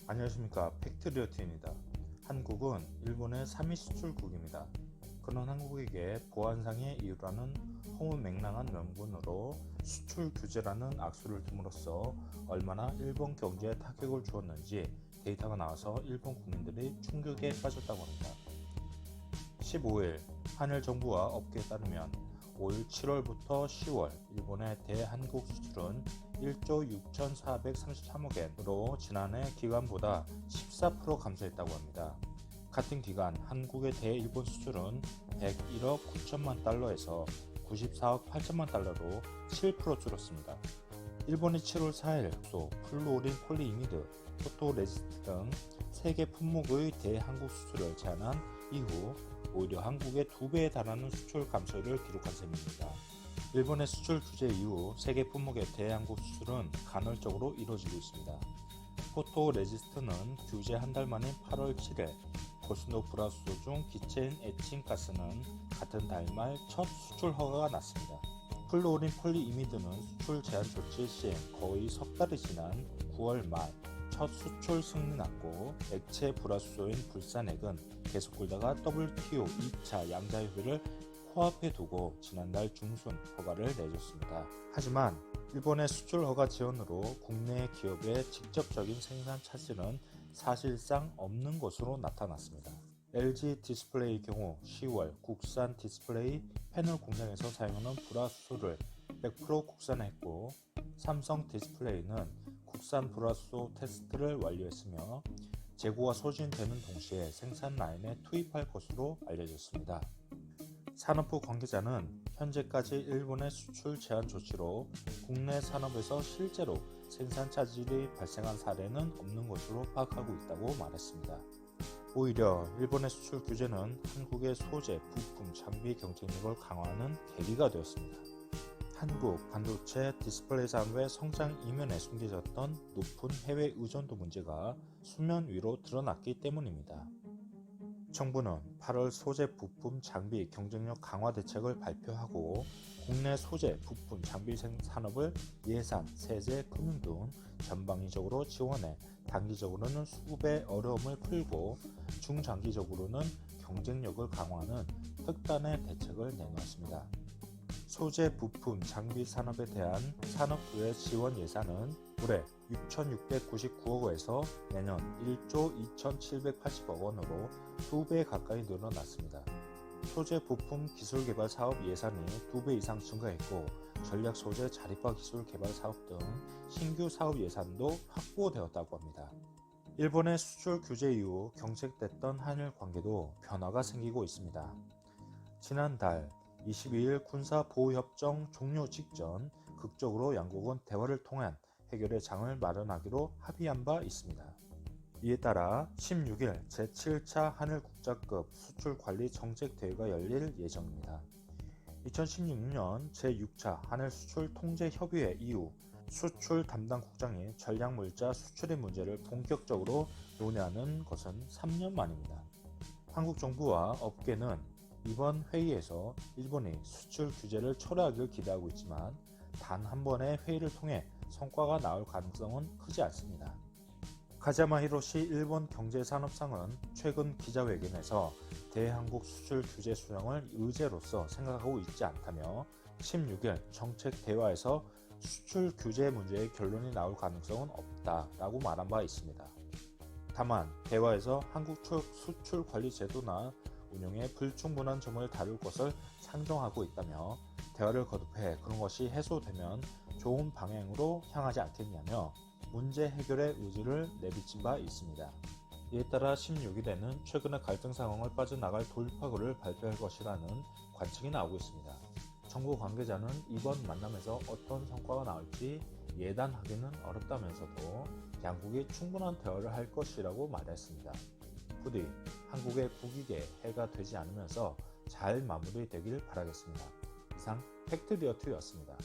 안녕하십니까, 팩트리어트입니다. 한국은 일본의 3위 수출국입니다. 그런 한국에게 보안상의 이유라는 허무맹랑한 명분으로 수출 규제라는 악수를 tum으로써 얼마나 일본 경제에 타격을 주었는지 데이터가 나와서 일본 국민들이 충격에 빠졌다고 합니다. 15일 한일 정부와 업계에 따르면 올 7월부터 10월 일본의 대한국 수출은 1조 6,433억 엔으로 지난해 기간보다 14% 감소했다고 합니다. 같은 기간 한국의 대일본 수출은 101억 9천만 달러에서 94억 8천만 달러로 7% 줄었습니다. 일본이 7월 4일 플루오린 폴리이미드, 포토레지스트 등 3개 품목의 대한국 수출을 제한한 이후 오히려 한국의 2배에 달하는 수출 감소를 기록한 셈입니다. 일본의 수출 규제 이후 3개 품목의 대한국 수출은 간헐적으로 이루어지고 있습니다. 포토레지스트는 규제 한 달 만인 8월 7일, 고순도 불화수소 중 기체인 에칭가스는 같은 달 말 첫 수출 허가가 났습니다. 플루오린 폴리이미드는 수출 제한 조치 시행 거의 석 달이 지난 9월 말 첫 수출 승인이 났고, 액체 불화수소인 불산액은 계속 굴다가 WTO 2차 양자협의를 코앞에 두고 지난달 중순 허가를 내줬습니다. 하지만 일본의 수출 허가 지원으로 국내 기업의 직접적인 생산 차질은 사실상 없는 것으로 나타났습니다. LG 디스플레이의 경우 10월 국산 디스플레이 패널 공장에서 사용하는 불화수소를 100% 국산화했고, 삼성 디스플레이는 국산 불화수소 테스트를 완료했으며 재고가 소진되는 동시에 생산 라인에 투입할 것으로 알려졌습니다. 산업부 관계자는 현재까지 일본의 수출 제한 조치로 국내 산업에서 실제로 생산 차질이 발생한 사례는 없는 것으로 파악하고 있다고 말했습니다. 오히려 일본의 수출 규제는 한국의 소재, 부품, 장비 경쟁력을 강화하는 계기가 되었습니다. 한국 반도체 디스플레이 산업의 성장 이면에 숨겨졌던 높은 해외 의존도 문제가 수면 위로 드러났기 때문입니다. 정부는 8월 소재, 부품, 장비 경쟁력 강화 대책을 발표하고 국내 소재, 부품, 장비 산업을 예산, 세제, 금융 등 전방위적으로 지원해 단기적으로는 수급의 어려움을 풀고 중장기적으로는 경쟁력을 강화하는 특단의 대책을 내놓았습니다. 소재, 부품, 장비 산업에 대한 산업부의 지원 예산은 올해 6,699억 원에서 내년 1조 2,780억 원으로 2배 가까이 늘어났습니다. 소재, 부품, 기술 개발 사업 예산이 2배 이상 증가했고, 전략 소재, 자립화 기술 개발 사업 등 신규 사업 예산도 확보되었다고 합니다. 일본의 수출 규제 이후 경색됐던 한일 관계도 변화가 생기고 있습니다. 지난달 22일 군사보호협정 종료 직전 극적으로 양국은 대화를 통한 해결의 장을 마련하기로 합의한 바 있습니다. 이에 따라 16일 제7차 한일 국가급 수출관리 정책대회가 열릴 예정입니다. 2016년 제6차 한일 수출 통제협의회 이후 수출 담당 국장이 전략물자 수출의 문제를 본격적으로 논의하는 것은 3년 만입니다. 한국 정부와 업계는 이번 회의에서 일본이 수출 규제를 철회하기를 기대하고 있지만 단 한 번의 회의를 통해 성과가 나올 가능성은 크지 않습니다. 가자마 히로시 일본 경제산업상은 최근 기자회견에서 대한국 수출 규제 수정을 의제로서 생각하고 있지 않다며 16일 정책 대화에서 수출 규제 문제의 결론이 나올 가능성은 없다라고 말한 바 있습니다. 다만 대화에서 한국 측 수출 관리 제도나 운영에 불충분한 점을 다룰 것을 상정하고 있다며 대화를 거듭해 그런 것이 해소되면 좋은 방향으로 향하지 않겠냐며 문제 해결의 의지를 내비친 바 있습니다. 이에 따라 16일에는 최근의 갈등 상황을 빠져나갈 돌파구를 발표할 것이라는 관측이 나오고 있습니다. 정부 관계자는 이번 만남에서 어떤 성과가 나올지 예단하기는 어렵다면서도 양국이 충분한 대화를 할 것이라고 말했습니다. 부디 한국의 국익에 해가 되지 않으면서 잘 마무리되길 바라겠습니다. 이상 팩트리어트였습니다.